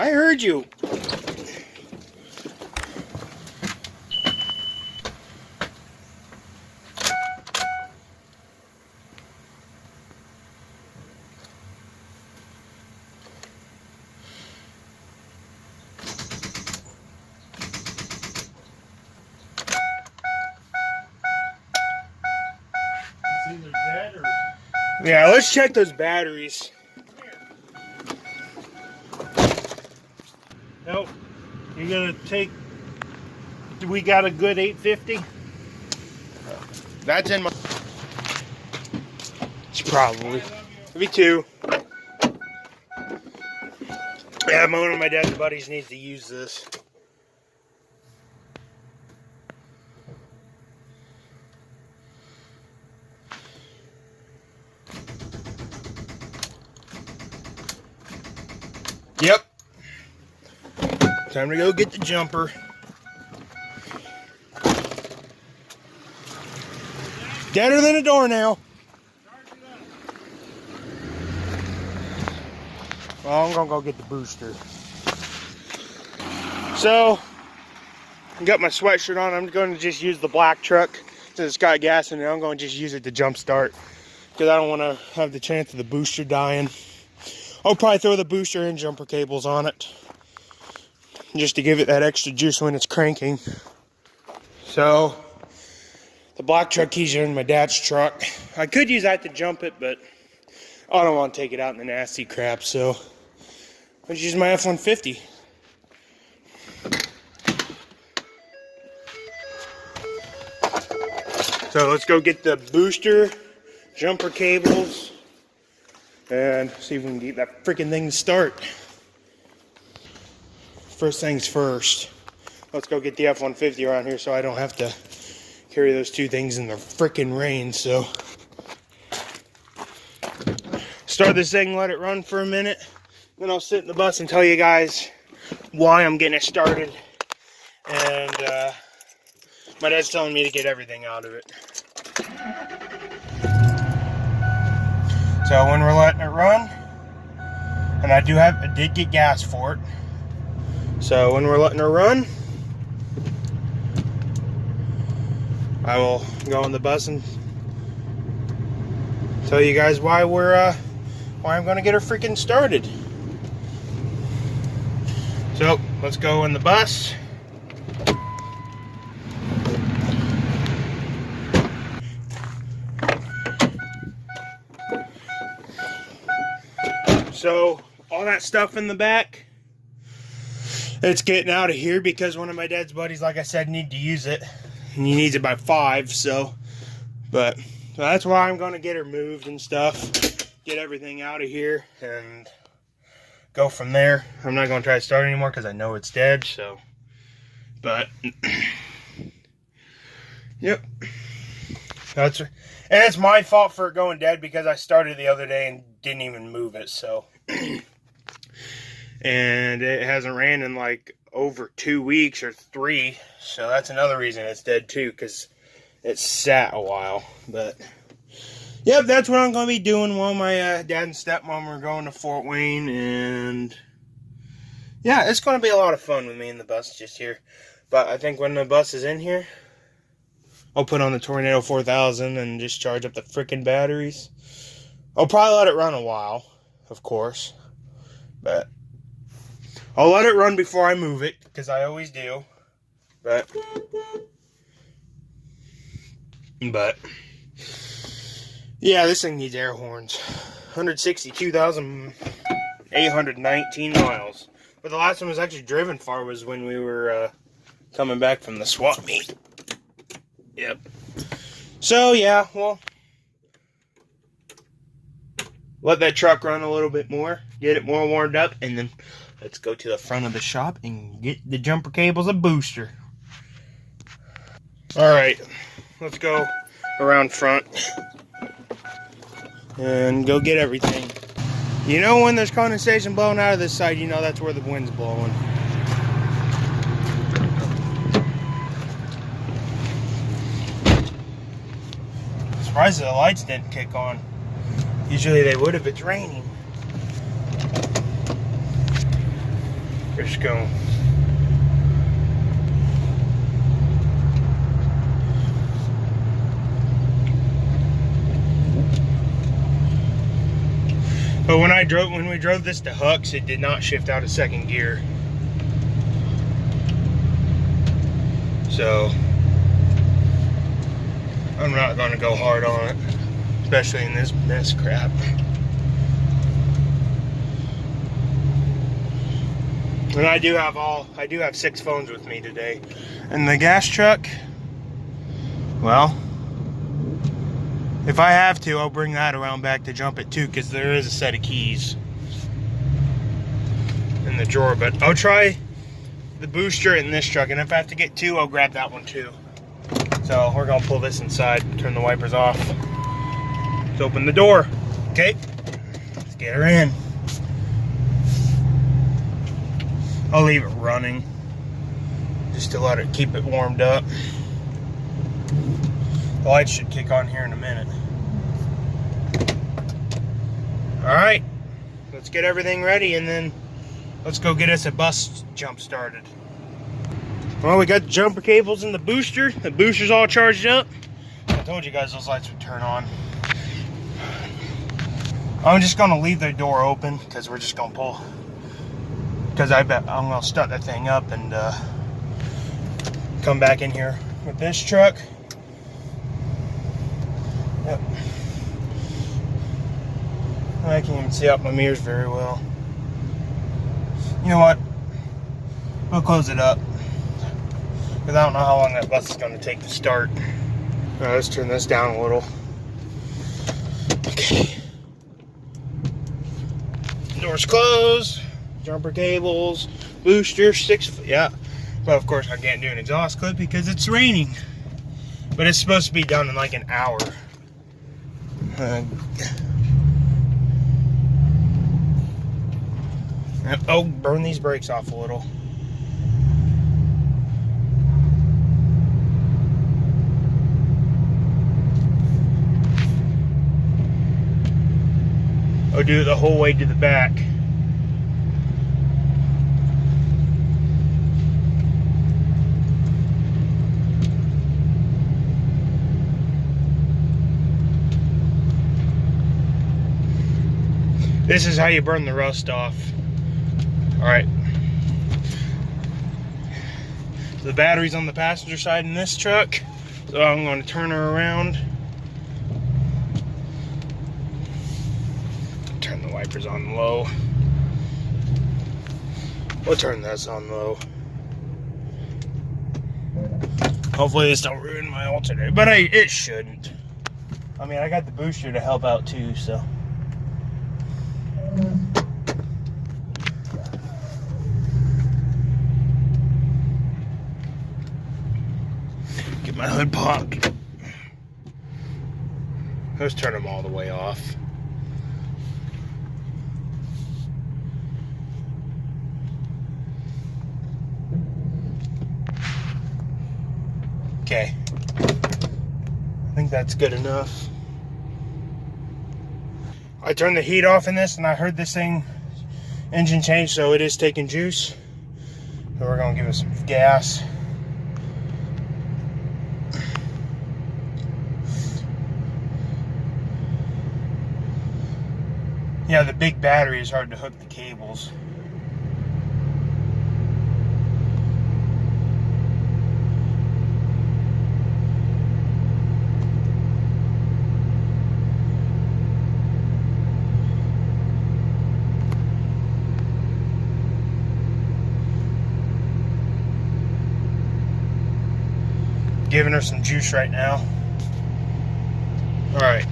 I heard you. It's either dead or... Yeah, let's check those batteries. Nope. You're gonna take... We got a good 850? That's in my... It's probably. Maybe 2. Yeah, one of my dad's buddies needs to use this. Yep. Time to go get the jumper. Deader than a doornail. Well, I'm gonna go get the booster. So, I got my sweatshirt on. I'm going to just use the black truck since it's got gas in it. I'm going to just use it to jump start because I don't want to have the chance of the booster dying. I'll probably throw the booster and jumper cables on it just to give it that extra juice when it's cranking. So, the black truck keys are in my dad's truck. I could use that to jump it, but I don't want to take it out in the nasty crap, so I'll just use my F-150. So let's go get the booster, jumper cables, and see if we can get that freaking thing to start. First things first, let's go get the F-150 around here so I don't have to carry those two things in the freaking rain. So start this thing, let it run for a minute, then I'll sit in the bus and tell you guys why I'm getting it started. And my dad's telling me to get everything out of it. So when we're letting it run, and I did get gas for it. So when we're letting her run, I will go on the bus and tell you guys why I'm gonna get her freaking started. So let's go in the bus. So all that stuff in the back, it's getting out of here because one of my dad's buddies, like I said, need to use it. And he needs it by 5, so that's why I'm going to get her moved and stuff. Get everything out of here and go from there. I'm not going to try to start anymore because I know it's dead, so. But, yep. And it's my fault for it going dead because I started the other day and didn't even move it, so. And it hasn't ran in like over 2 weeks or 3, so that's another reason it's dead too, because it sat a while. But yep, that's what I'm going to be doing while my dad and stepmom are going to Fort Wayne. And yeah, it's going to be a lot of fun with me in the bus just here. But I think when the bus is in here, I'll put on the Tornado 4000 and just charge up the freaking batteries. I'll probably let it run a while, of course, but I'll let it run before I move it, because I always do. But yeah, this thing needs air horns. 162,819 miles. But the last one was actually driven far was when we were coming back from the swap meet. Yep. So yeah, well, let that truck run a little bit more, get it more warmed up, and then let's go to the front of the shop and get the jumper cables and booster. Alright, let's go around front and go get everything. You know when there's condensation blowing out of this side, you know that's where the wind's blowing. Surprised the lights didn't kick on. Usually they would if it's raining. We're just going. But when we drove this to Huck's, it did not shift out of second gear. So I'm not going to go hard on it, especially in this mess crap. And I do have 6 phones with me today. And the gas truck, well, if I have to, I'll bring that around back to jump it too, because there is a set of keys in the drawer. But I'll try the booster in this truck, and if I have to get 2, I'll grab that one too. So we're gonna pull this inside, turn the wipers off. Let's open the door. Okay, let's get her in. I'll leave it running just to let it keep it warmed up. The lights should kick on here in a minute. Alright, let's get everything ready and then let's go get us a bus jump started. Well, we got the jumper cables in the booster. The booster's all charged up. I told you guys those lights would turn on. I'm just gonna leave the door open because we're just gonna pull. Because I bet I'm gonna start that thing up and come back in here with this truck. Yep. I can't even see out my mirrors very well. You know what? We'll close it up. Because I don't know how long that bus is going to take to start. Alright, let's turn this down a little. Okay. Doors closed. Jumper cables. Booster. 6 foot. Yeah. But of course I can't do an exhaust clip because it's raining. But it's supposed to be done in like an hour. Oh, burn these brakes off a little. Oh, do it the whole way to the back. This is how you burn the rust off. Alright. So the battery's on the passenger side in this truck. So I'm going to turn her around. Turn the wipers on low. We'll turn this on low. Hopefully this don't ruin my alternator. But it shouldn't. I mean, I got the booster to help out too, so. Get my hood popped. Let's turn them all the way off. Okay. I think that's good enough. I turned the heat off in this and I heard this thing engine change, so it is taking juice. So we're gonna give it some gas. Yeah, the big battery is hard to hook the cables. Giving her some juice right now. All right.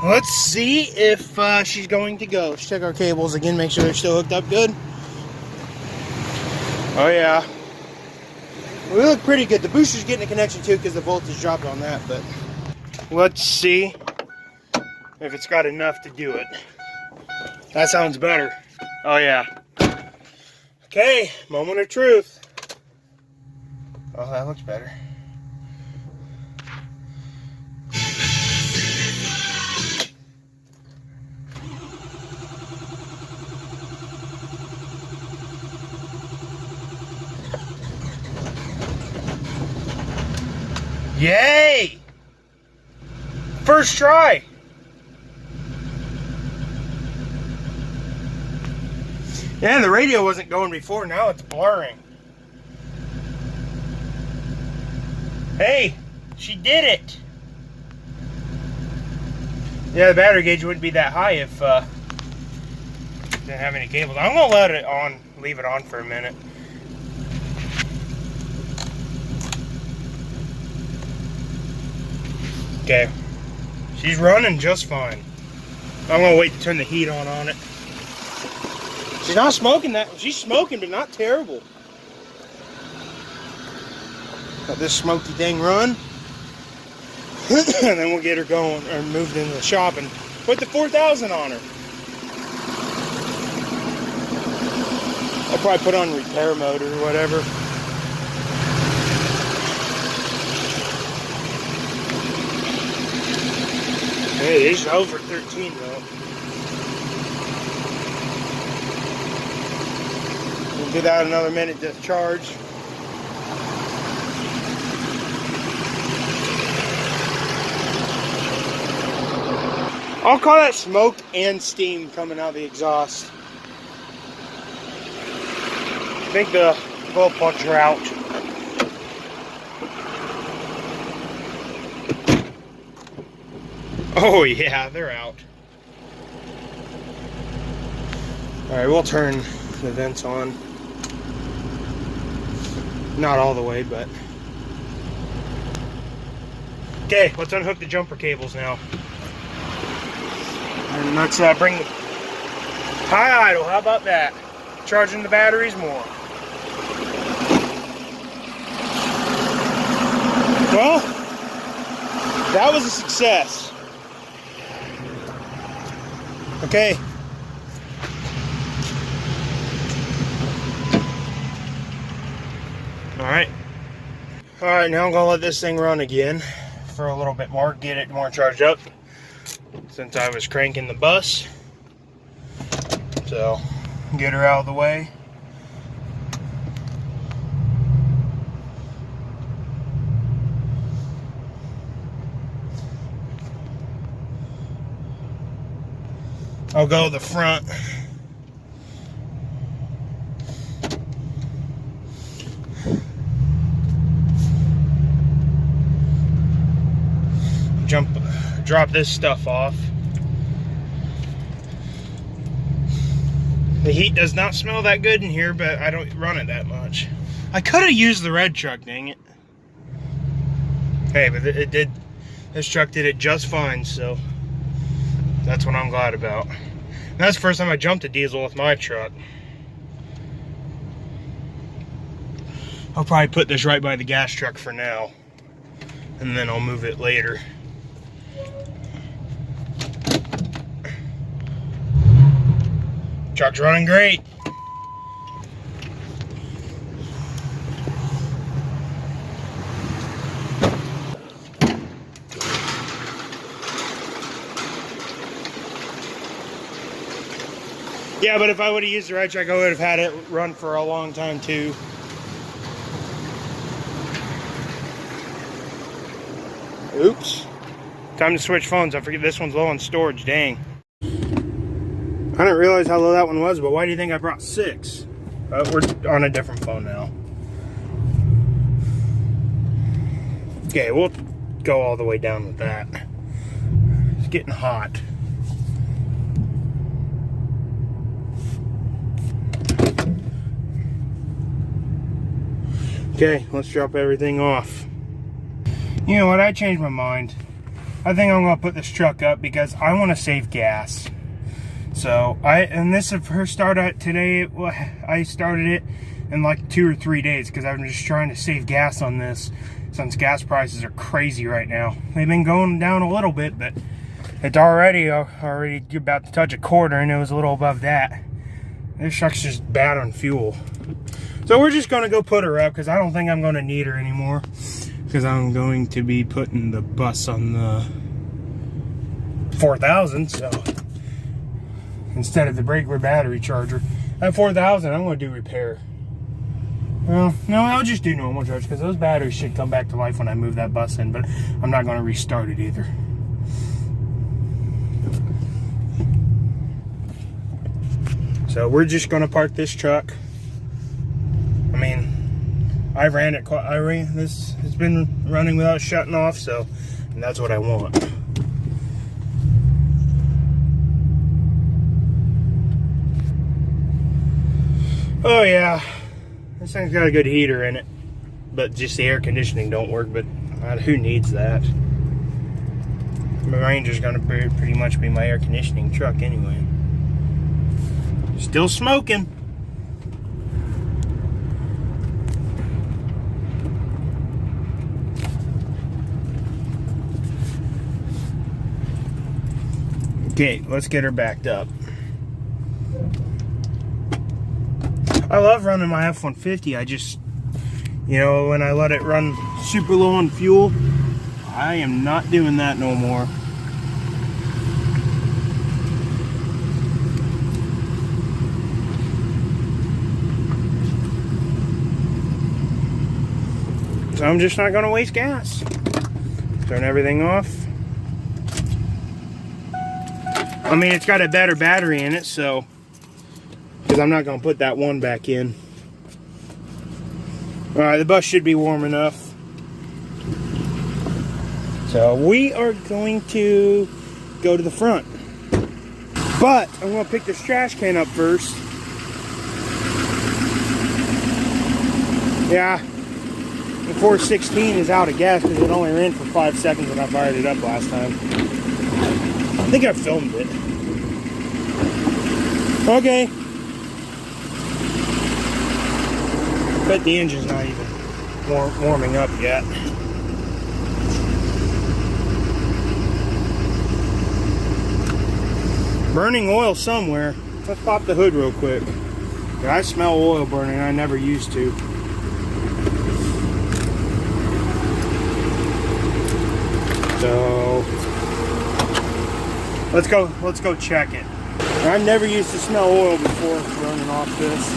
Let's see if she's going to go. Let's check our cables again, make sure they're still hooked up good. Oh yeah. We look pretty good. The booster's getting a connection too because the voltage dropped on that, but let's see if it's got enough to do it. That sounds better. Oh yeah. Okay, moment of truth. Oh, that looks better. Yay! First try. Yeah, the radio wasn't going before. Now it's blurring. Hey, she did it. Yeah, the battery gauge wouldn't be that high if didn't have any cables. I'm gonna let it on, leave it on for a minute. Okay, she's running just fine. I'm gonna wait to turn the heat on it. She's not smoking that. She's smoking, but not terrible. Let this smoky thing run. And then we'll get her going, or moved into the shop and put the 4000 on her. I'll probably put on repair mode or whatever. Hey, it's over 13 though. We'll give that another minute to charge. I'll call that smoke and steam coming out of the exhaust. I think the glow plugs are out. Oh yeah, they're out. Alright, we'll turn the vents on. Not all the way, but... Okay, let's unhook the jumper cables now. And let's bring the high idle. How about that? Charging the batteries more. Well, that was a success. Okay. Alright. Alright, now I'm going to let this thing run again for a little bit more, get it more charged up. Since I was cranking the bus. So, get her out of the way. I'll go to the front. Drop this stuff off. The heat does not smell that good in here, but I don't run it that much. I could have used the red truck, dang it. Hey, but it did. This truck did it just fine, so that's what I'm glad about. And that's the first time I jumped a diesel with my truck. I'll probably put this right by the gas truck for now, and then I'll move it later. Truck's running great. Yeah, but if I would have used the right truck, I would have had it run for a long time too. Oops. Time to switch phones. I forget this one's low on storage, dang. I didn't realize how low that one was, but why do you think I brought 6? We're on a different phone now. Okay, we'll go all the way down with that. It's getting hot. Okay, let's drop everything off. You know what? I changed my mind. I think I'm going to put this truck up because I want to save gas. So, and this first started today, I started it in like 2 or 3 days because I'm just trying to save gas on this since gas prices are crazy right now. They've been going down a little bit, but it's already about to touch a quarter, and it was a little above that. This truck's just bad on fuel. So we're just going to go put her up because I don't think I'm going to need her anymore because I'm going to be putting the bus on the 4000, so instead of the breaker battery charger. At 4000, I'm going to do repair. Well, no, I'll just do normal charge because those batteries should come back to life when I move that bus in, but I'm not going to restart it either. So we're just going to park this truck. I mean, this has been running without shutting off, so and that's what I want. Oh yeah, this thing's got a good heater in it, but just the air conditioning don't work, but who needs that? The Ranger's gonna pretty much be my air conditioning truck anyway. Still smoking. Okay, let's get her backed up. I love running my F-150. I just, you know, when I let it run super low on fuel, I am not doing that no more. So I'm just not going to waste gas. Turn everything off. I mean, it's got a better battery in it, so, because I'm not going to put that one back in. Alright, the bus should be warm enough. So we are going to go to the front. But I'm going to pick this trash can up first. Yeah, the 416 is out of gas because it only ran for 5 seconds when I fired it up last time. I think I filmed it. Okay. Bet the engine's not even warming up yet. Burning oil somewhere. Let's pop the hood real quick. I smell oil burning. I never used to. So let's go check it. I've never used to smell oil before running off this.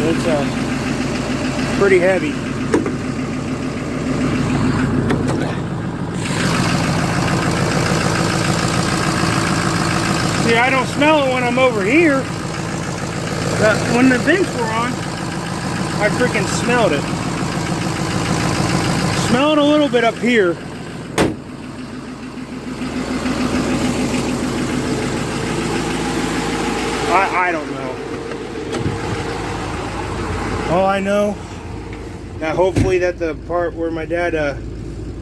It's pretty heavy. See, I don't smell it when I'm over here. But when the vents were on, I freaking smelled it. Smell it a little bit up here. I don't know. All I know that hopefully that the part where my dad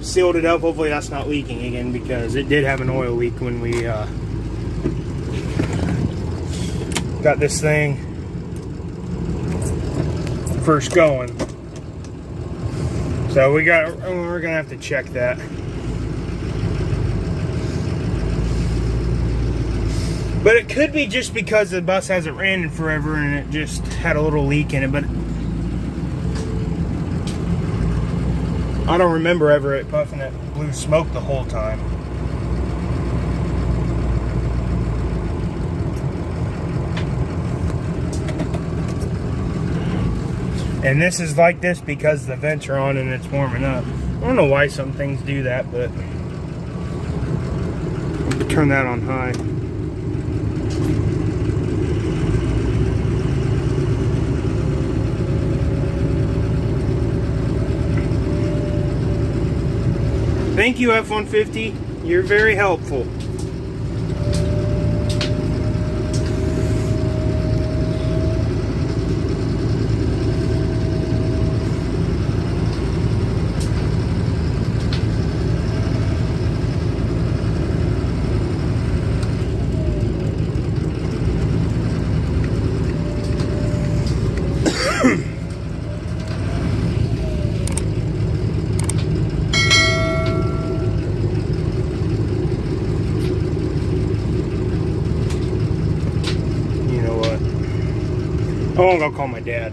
sealed it up, hopefully that's not leaking again, because it did have an oil leak when we got this thing first going. So we're gonna have to check that. But it could be just because the bus hasn't ran in forever and it just had a little leak in it, but I don't remember ever it puffing that blue smoke the whole time. And this is like this because the vents are on and it's warming up. I don't know why some things do that, but turn that on high. Thank you, F-150. You're very helpful. Oh, I'm gonna call my dad.